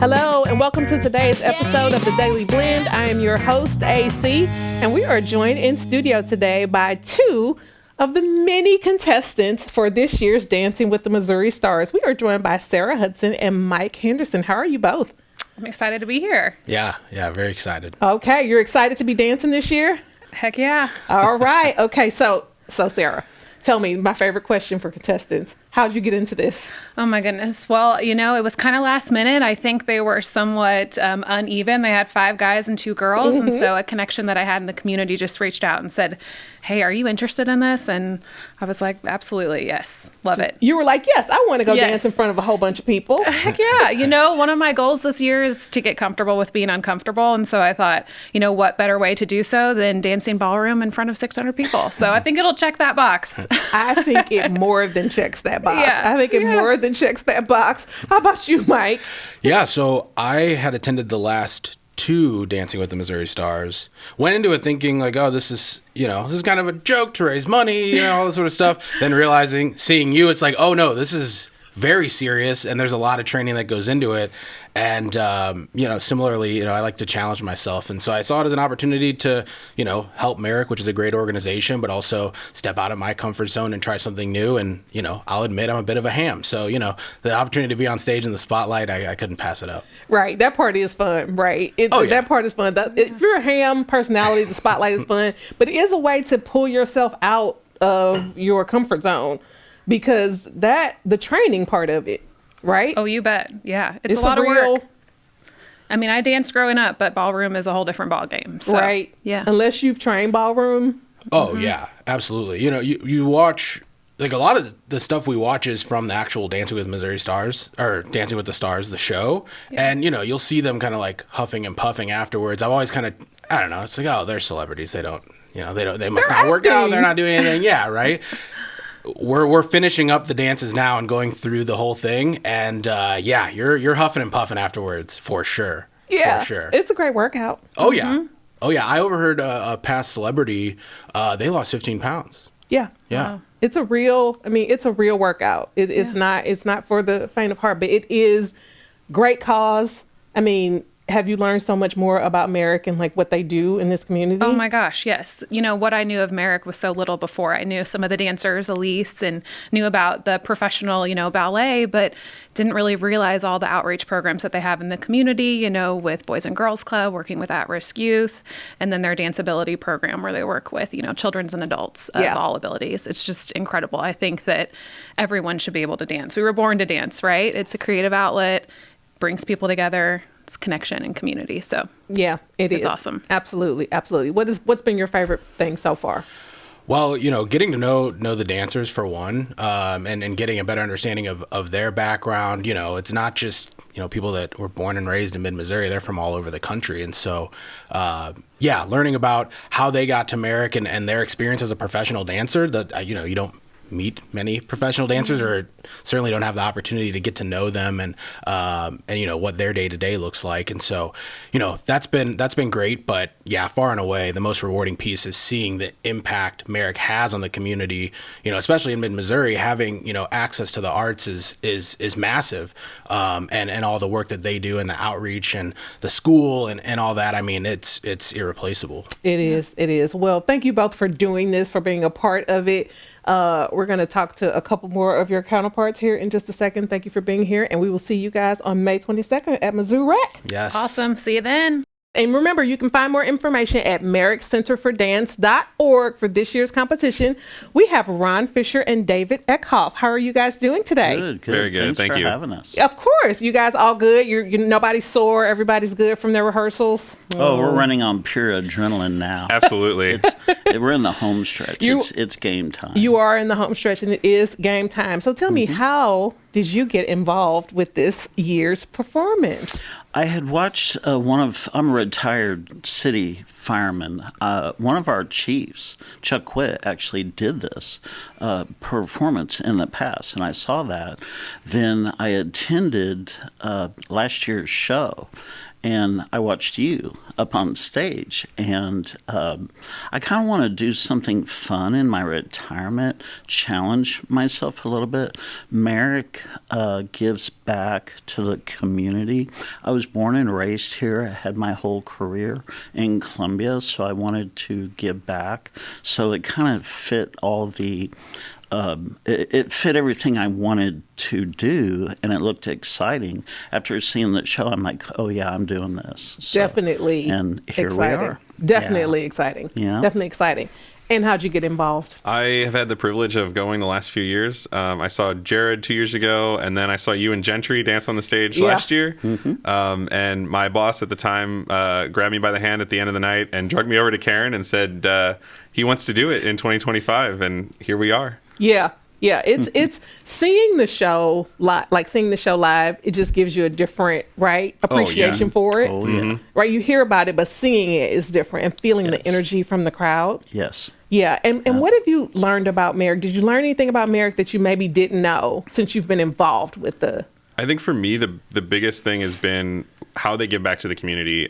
Hello, and welcome to today's episode of The Daily Blend. I am your host, AC, and we are joined in studio today by two of the many contestants for this year's Dancing with the Missouri Stars. We are joined by Sarah Hudson and Mike Henderson. How are you both? I'm excited to be here. Yeah, very excited. Okay, you're excited to be dancing this year? Heck yeah. All right. Okay, so Sarah, tell me my favorite question for contestants. How'd you get into this? Oh my goodness. Well, it was kind of last minute. I think they were somewhat uneven. They had 5 guys and 2 girls. And so a connection that I had in the community just reached out and said, hey, are you interested in this? And I was like, absolutely. Yes. Love it. You were like, yes, I want to go dance in front of a whole bunch of people. Heck yeah. One of my goals this year is to get comfortable with being uncomfortable. And so I thought, what better way to do so than dancing ballroom in front of 600 people? So I think it'll check that box. I think it more than checks that box. Yeah. I think it more than checks that box. How about you, Mike? Yeah, so I had attended the last 2 Dancing with the Missouri Stars. Went into it thinking like, oh, this is kind of a joke to raise money, all this sort of stuff. Then seeing you, it's like, oh no, this is very serious, and there's a lot of training that goes into it. And, similarly, I like to challenge myself. And so I saw it as an opportunity to, help Mareck, which is a great organization, but also step out of my comfort zone and try something new. And, I'll admit I'm a bit of a ham. So, the opportunity to be on stage in the spotlight, I couldn't pass it up. Right. That part is fun, right? That part is fun. If you're a ham personality, the spotlight is fun. But it is a way to pull yourself out of your comfort zone because the training part of it. Right? Oh, you bet. Yeah. It's a lot of work. I mean, I danced growing up, but ballroom is a whole different ball game. So, right. Yeah. Unless you've trained ballroom. Oh, yeah, absolutely. You watch, like a lot of the stuff we watch is from the actual Dancing with Missouri Stars or Dancing with the Stars, the show. Yeah. And, you'll see them kind of like huffing and puffing afterwards. I've always kind of, I don't know. It's like, oh, they're celebrities. They don't, they must not work out. They're not doing anything. Yeah. Right. We're finishing up the dances now and going through the whole thing, and you're huffing and puffing afterwards for sure. Yeah, for sure. It's a great workout. Oh yeah, I overheard a past celebrity. They lost 15 pounds. Yeah. Wow. It's a real workout. It's not for the faint of heart, but it is great cause. I mean, have you learned so much more about Mareck and like what they do in this community? Oh my gosh, yes. What I knew of Mareck was so little before. I knew some of the dancers, Elise, and knew about the professional, ballet, but didn't really realize all the outreach programs that they have in the community, with Boys and Girls Club, working with at-risk youth, and then their danceability program where they work with, children's and adults of all abilities. It's just incredible. I think that everyone should be able to dance. We were born to dance, right? It's a creative outlet, brings people together. It's connection and community. So yeah, it's awesome. Absolutely. What's been your favorite thing so far? Well, getting to know the dancers for one, and getting a better understanding of their background. It's not just people that were born and raised in mid-Missouri. They're from all over the country, and so learning about how they got to Mareck and their experience as a professional dancer. That you don't meet many professional dancers, or certainly don't have the opportunity to get to know them and what their day-to-day looks like. And so that's been great, but far and away the most rewarding piece is seeing the impact Mareck has on the community, especially in mid-Missouri. Having access to the arts is massive, and all the work that they do and the outreach and the school and all that. I mean, it's irreplaceable. It is. Well, thank you both for doing this, for being a part of it. We're going to talk to a couple more of your counterparts here in just a second. Thank you for being here, and we will see you guys on May 22nd at Mizzou Rec. Yes. Awesome. See you then. And remember, you can find more information at mareckcenterfordance.org for this year's competition. We have Ron, Fisher, and David Eckhoff. How are you guys doing today? Good. Very good. Thanks Thank for you. having us. Of course. You guys all good? You're nobody's sore? Everybody's good from their rehearsals? Oh, we're running on pure adrenaline now. Absolutely. We're in the home stretch. It's game time. You are in the home stretch, and it is game time. So tell me, how did you get involved with this year's performance? I had watched I'm a retired city fireman. One of our chiefs, Chuck Quitt, actually did this performance in the past, and I saw that. Then I attended last year's show, and I watched you up on stage, and I kind of want to do something fun in my retirement, challenge myself a little bit. Mareck gives back to the community. I was born and raised here. I had my whole career in Columbia, so I wanted to give back. So it kind of fit all the it fit everything I wanted to do, and it looked exciting. After seeing the show, I'm like, oh yeah, I'm doing this. So, Definitely. And here exciting. we are. Definitely exciting. Yeah. Definitely exciting. And how'd you get involved? I have had the privilege of going the last few years. I saw Jared 2 years ago, and then I saw you and Gentry dance on the stage last year. And my boss at the time grabbed me by the hand at the end of the night and dragged me over to Karen and said he wants to do it in 2025, and here we are. Yeah. Yeah, it's seeing the show live. It just gives you a different appreciation for it. Oh yeah. Right, you hear about it, but seeing it is different, and feeling the energy from the crowd. Yes. Yeah, and what have you learned about Mareck? Did you learn anything about Mareck that you maybe didn't know since you've been involved with the? I think for me, the biggest thing has been how they give back to the community.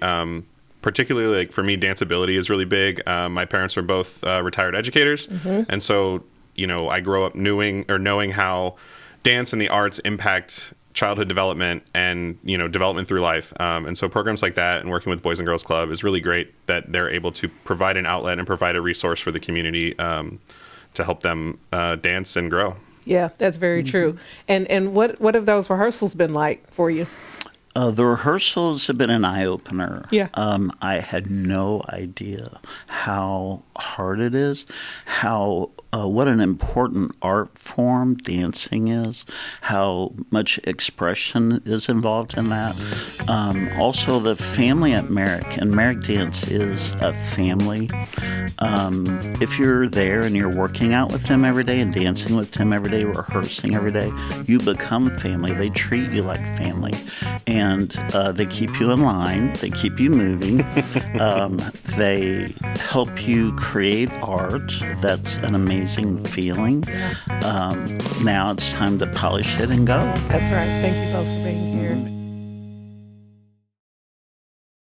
Particularly, like for me, danceability is really big. My parents are both retired educators, and so I grew up knowing how dance and the arts impact childhood development and development through life. And so programs like that and working with Boys and Girls Club is really great that they're able to provide an outlet and provide a resource for the community to help them dance and grow. Yeah, that's very true. And what have those rehearsals been like for you? The rehearsals have been an eye-opener. Yeah. I had no idea how hard it is, what an important art form dancing is, how much expression is involved in that. Also, the family at Mareck, and Mareck Dance is a family. If you're there and you're working out with them every day and dancing with them every day, rehearsing every day, you become family. They treat you like family. And they keep you in line. They keep you moving. They help you create art. That's an amazing feeling. Now it's time to polish it and go. That's right. Thank you both for being here.